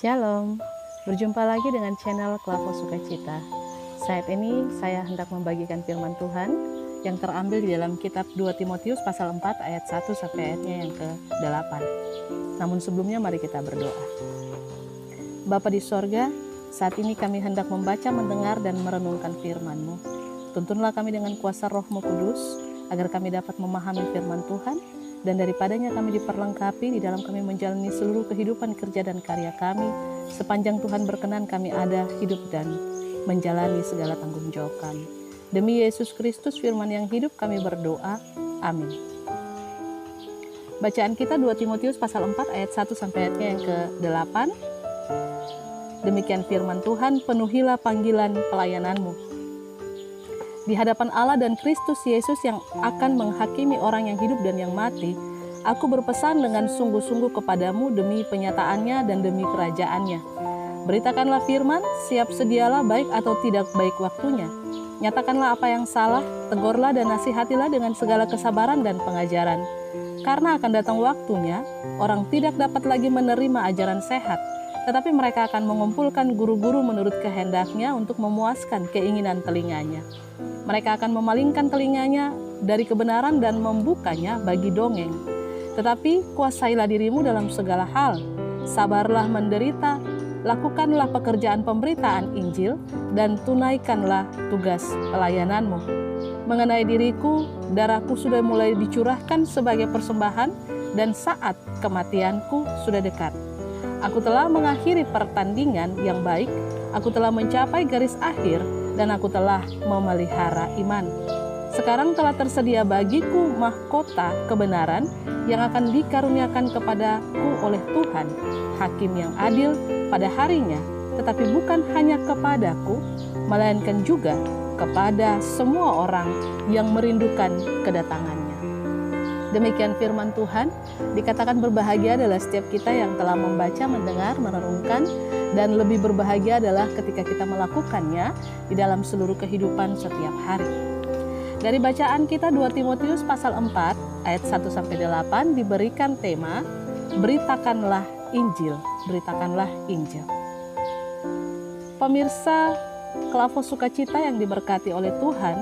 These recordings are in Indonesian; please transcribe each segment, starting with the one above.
Shalom, berjumpa lagi dengan channel Klavo Sukacita. Saat ini saya hendak membagikan firman Tuhan yang terambil di dalam kitab 2 Timotius pasal 4 ayat 1 sampai ayatnya yang ke-8. Namun sebelumnya mari kita berdoa. Bapa di sorga, saat ini kami hendak membaca, mendengar, dan merenungkan firman-Mu. Tuntunlah kami dengan kuasa Roh-Mu Kudus, agar kami dapat memahami firman Tuhan, dan daripadanya kami diperlengkapi di dalam kami menjalani seluruh kehidupan kerja dan karya kami, sepanjang Tuhan berkenan kami ada, hidup, dan menjalani segala tanggung jawab kami. Demi Yesus Kristus firman yang hidup kami berdoa, amin. Bacaan kita 2 Timotius pasal 4 ayat 1 sampai ayatnya yang ke-8. Demikian firman Tuhan, penuhilah panggilan pelayananmu di hadapan Allah dan Kristus Yesus yang akan menghakimi orang yang hidup dan yang mati. Aku berpesan dengan sungguh-sungguh kepadamu demi penyataannya dan demi kerajaannya. Beritakanlah firman, siap sedialah baik atau tidak baik waktunya. Nyatakanlah apa yang salah, tegurlah dan nasihatilah dengan segala kesabaran dan pengajaran. Karena akan datang waktunya, orang tidak dapat lagi menerima ajaran sehat, tetapi mereka akan mengumpulkan guru-guru menurut kehendaknya untuk memuaskan keinginan telinganya. Mereka akan memalingkan telinganya dari kebenaran dan membukanya bagi dongeng. Tetapi kuasailah dirimu dalam segala hal, sabarlah menderita, lakukanlah pekerjaan pemberitaan Injil, dan tunaikanlah tugas pelayananmu. Mengenai diriku, darahku sudah mulai dicurahkan sebagai persembahan, dan saat kematianku sudah dekat. Aku telah mengakhiri pertandingan yang baik, aku telah mencapai garis akhir, dan aku telah memelihara iman. Sekarang telah tersedia bagiku mahkota kebenaran yang akan dikaruniakan kepadaku oleh Tuhan, Hakim yang adil pada harinya, tetapi bukan hanya kepadaku, melainkan juga kepada semua orang yang merindukan kedatangannya. Demikian firman Tuhan. Dikatakan berbahagia adalah setiap kita yang telah membaca, mendengar, merenungkan, dan lebih berbahagia adalah ketika kita melakukannya di dalam seluruh kehidupan setiap hari. Dari bacaan kita 2 Timotius pasal 4 ayat 1-8 diberikan tema beritakanlah Injil, beritakanlah Injil. Pemirsa Klavo Sukacita yang diberkati oleh Tuhan,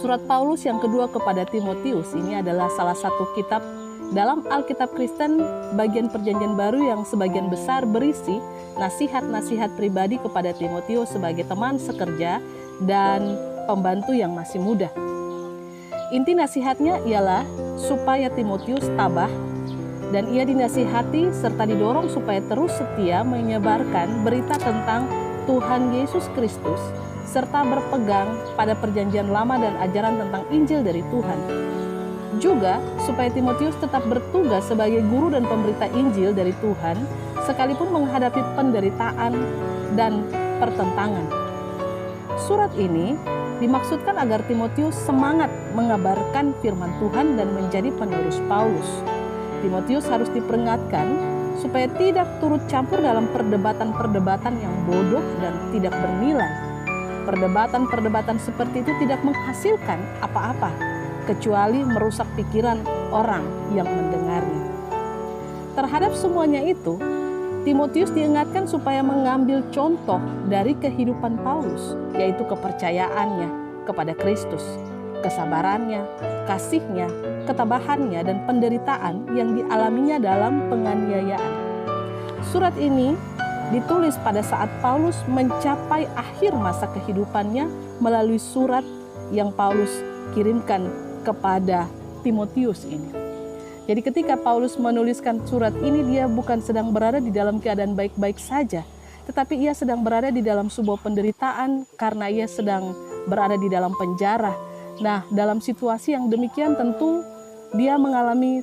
surat Paulus yang kedua kepada Timotius ini adalah salah satu kitab dalam Alkitab Kristen bagian Perjanjian Baru yang sebagian besar berisi nasihat-nasihat pribadi kepada Timotius sebagai teman sekerja dan pembantu yang masih muda. Inti nasihatnya ialah supaya Timotius tabah dan ia dinasihati serta didorong supaya terus setia menyebarkan berita tentang Tuhan Yesus Kristus serta berpegang pada perjanjian lama dan ajaran tentang Injil dari Tuhan. Juga supaya Timotius tetap bertugas sebagai guru dan pemberita Injil dari Tuhan, sekalipun menghadapi penderitaan dan pertentangan. Surat ini dimaksudkan agar Timotius semangat mengabarkan firman Tuhan dan menjadi penerus Paulus. Timotius harus diperingatkan supaya tidak turut campur dalam perdebatan-perdebatan yang bodoh dan tidak bernilai. Perdebatan-perdebatan seperti itu tidak menghasilkan apa-apa, kecuali merusak pikiran orang yang mendengarnya. Terhadap semuanya itu, Timotius diingatkan supaya mengambil contoh dari kehidupan Paulus, yaitu kepercayaannya kepada Kristus, kesabarannya, kasihnya, ketabahannya, dan penderitaan yang dialaminya dalam penganiayaan. Surat ini ditulis pada saat Paulus mencapai akhir masa kehidupannya melalui surat yang Paulus kirimkan kepada Timotius ini. Jadi ketika Paulus menuliskan surat ini, dia bukan sedang berada di dalam keadaan baik-baik saja, tetapi ia sedang berada di dalam sebuah penderitaan karena ia sedang berada di dalam penjara. Nah, dalam situasi yang demikian tentu dia mengalami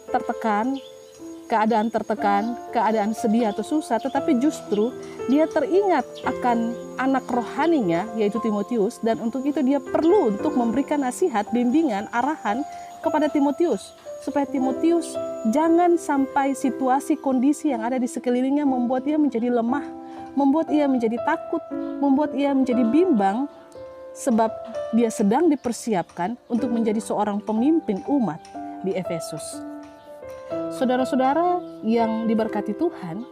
keadaan sedih atau susah, tetapi justru dia teringat akan anak rohaninya yaitu Timotius, dan untuk itu dia perlu untuk memberikan nasihat, bimbingan, arahan kepada Timotius supaya Timotius jangan sampai situasi kondisi yang ada di sekelilingnya membuat ia menjadi lemah, membuat ia menjadi takut, membuat ia menjadi bimbang, sebab dia sedang dipersiapkan untuk menjadi seorang pemimpin umat di Efesus. Saudara-saudara yang diberkati Tuhan,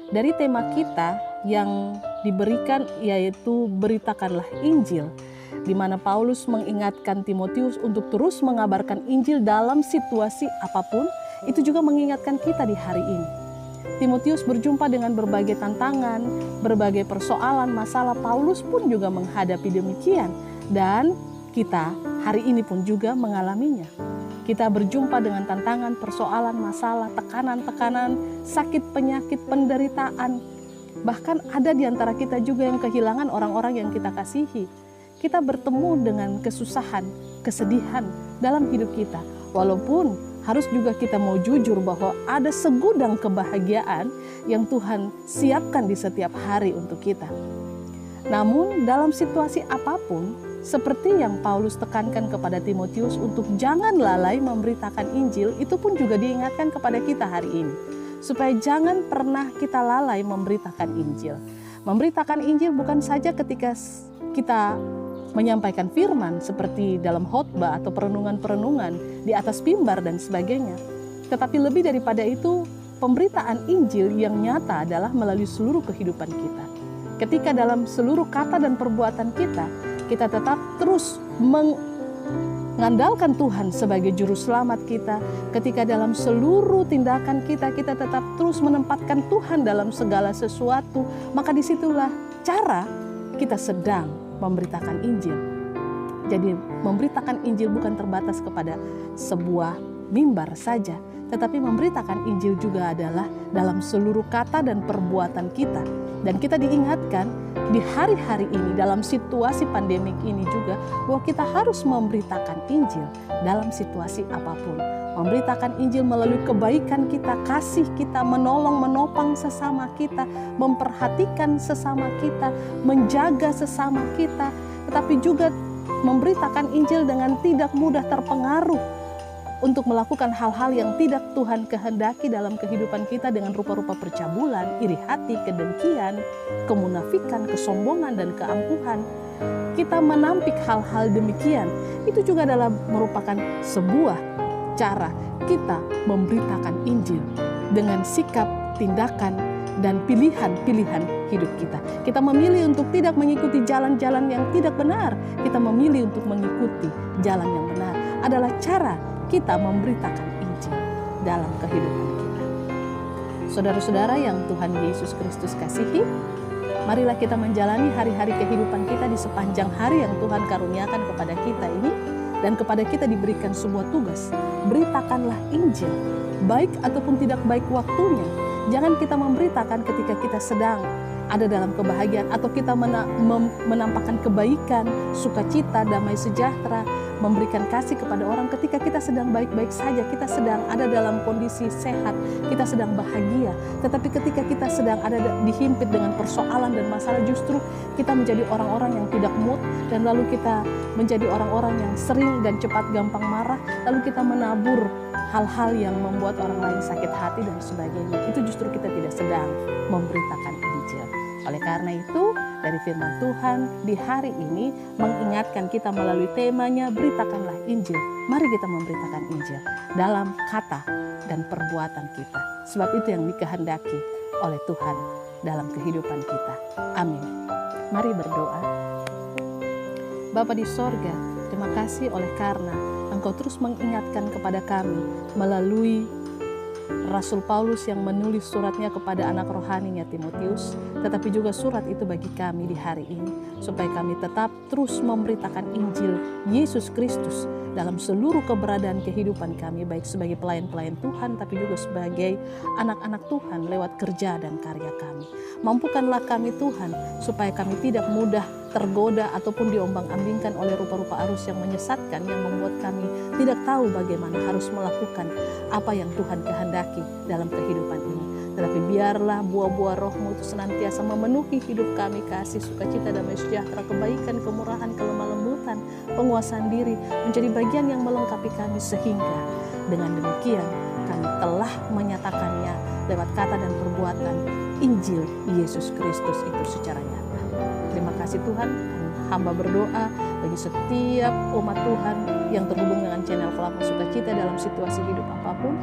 dari tema kita yang diberikan, yaitu beritakanlah Injil, di mana Paulus mengingatkan Timotius untuk terus mengabarkan Injil dalam situasi apapun. Itu juga mengingatkan kita di hari ini. Timotius berjumpa dengan berbagai tantangan, berbagai persoalan, masalah. Paulus pun juga menghadapi demikian, dan kita hari ini pun juga mengalaminya. Kita berjumpa dengan tantangan, persoalan, masalah, tekanan-tekanan, sakit, penyakit, penderitaan. Bahkan ada di antara kita juga yang kehilangan orang-orang yang kita kasihi. Kita bertemu dengan kesusahan, kesedihan dalam hidup kita. Walaupun harus juga kita mau jujur bahwa ada segudang kebahagiaan yang Tuhan siapkan di setiap hari untuk kita. Namun dalam situasi apapun, seperti yang Paulus tekankan kepada Timotius untuk jangan lalai memberitakan Injil, itu pun juga diingatkan kepada kita hari ini. Supaya jangan pernah kita lalai memberitakan Injil. Memberitakan Injil bukan saja ketika kita menyampaikan firman seperti dalam khotbah atau perenungan-perenungan di atas mimbar dan sebagainya. Tetapi lebih daripada itu, pemberitaan Injil yang nyata adalah melalui seluruh kehidupan kita. Ketika dalam seluruh kata dan perbuatan kita tetap terus mengandalkan Tuhan sebagai juru selamat kita. Ketika dalam seluruh tindakan kita tetap terus menempatkan Tuhan dalam segala sesuatu, maka disitulah cara kita sedang memberitakan Injil. Jadi memberitakan Injil bukan terbatas kepada sebuah mimbar saja, tetapi memberitakan Injil juga adalah dalam seluruh kata dan perbuatan kita. Dan kita diingatkan di hari-hari ini, dalam situasi pandemik ini juga, bahwa kita harus memberitakan Injil dalam situasi apapun. Memberitakan Injil melalui kebaikan kita, kasih kita, menolong, menopang sesama kita, memperhatikan sesama kita, menjaga sesama kita, tetapi juga memberitakan Injil dengan tidak mudah terpengaruh untuk melakukan hal-hal yang tidak Tuhan kehendaki dalam kehidupan kita dengan rupa-rupa percabulan, iri hati, kedengkian, kemunafikan, kesombongan, dan keangkuhan. Kita menampik hal-hal demikian. Itu juga adalah merupakan sebuah cara kita memberitakan Injil dengan sikap, tindakan, dan pilihan-pilihan hidup kita. Kita memilih untuk tidak mengikuti jalan-jalan yang tidak benar. Kita memilih untuk mengikuti jalan yang benar. Adalah cara kita memberitakan Injil dalam kehidupan kita. Saudara-saudara yang Tuhan Yesus Kristus kasihi, marilah kita menjalani hari-hari kehidupan kita di sepanjang hari yang Tuhan karuniakan kepada kita ini. Dan kepada kita diberikan sebuah tugas, beritakanlah Injil, baik ataupun tidak baik waktunya. Jangan kita memberitakan ketika kita sedang ada dalam kebahagiaan, atau kita menampakkan kebaikan, sukacita, damai sejahtera, memberikan kasih kepada orang ketika kita sedang baik-baik saja, kita sedang ada dalam kondisi sehat, kita sedang bahagia. Tetapi ketika kita sedang ada dihimpit dengan persoalan dan masalah, justru kita menjadi orang-orang yang tidak mood, dan lalu kita menjadi orang-orang yang sering dan cepat gampang marah, lalu kita menabur hal-hal yang membuat orang lain sakit hati dan sebagainya. Itu justru kita tidak sedang memberitakan Injil. Oleh karena itu, dari firman Tuhan di hari ini mengingatkan kita melalui temanya beritakanlah Injil. Mari kita memberitakan Injil dalam kata dan perbuatan kita. Sebab itu yang dikehendaki oleh Tuhan dalam kehidupan kita. Amin. Mari berdoa. Bapa di sorga, terima kasih oleh karena Engkau terus mengingatkan kepada kami melalui Rasul Paulus yang menulis suratnya kepada anak rohaninya Timotius, tetapi juga surat itu bagi kami di hari ini, supaya kami tetap terus memberitakan Injil Yesus Kristus dalam seluruh keberadaan kehidupan kami, baik sebagai pelayan-pelayan Tuhan, tapi juga sebagai anak-anak Tuhan lewat kerja dan karya kami. Mampukanlah kami Tuhan, supaya kami tidak mudah tergoda ataupun diombang-ambingkan oleh rupa-rupa arus yang menyesatkan, yang membuat kami tidak tahu bagaimana harus melakukan apa yang Tuhan kehendaki dalam kehidupan ini. Tetapi biarlah buah-buah roh-Mu itu senantiasa memenuhi hidup kami, kasih, sukacita, damai sejahtera, kebaikan, kemurahan, kelemah lembutan, penguasaan diri, menjadi bagian yang melengkapi kami, sehingga dengan demikian kami telah menyatakannya lewat kata dan perbuatan Injil Yesus Kristus itu secara nyata. Terima kasih Tuhan, hamba berdoa bagi setiap umat Tuhan yang terhubung dengan channel Kelapa Sukacita dalam situasi hidup apapun.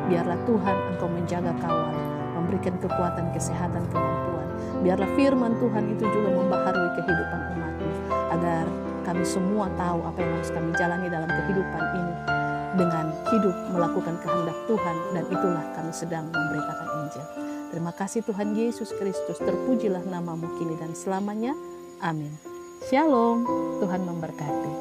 Biarlah Tuhan Engkau menjaga kawal memberikan kekuatan, kesehatan, kemampuan. Biarlah firman Tuhan itu juga membaharui kehidupan umat-Mu, agar kami semua tahu apa yang harus kami jalani dalam kehidupan ini dengan hidup melakukan kehendak Tuhan, dan itulah kami sedang memberitakan Injil. Terima kasih Tuhan Yesus Kristus, terpujilah nama-Mu kini dan selamanya. Amin. Shalom, Tuhan memberkati.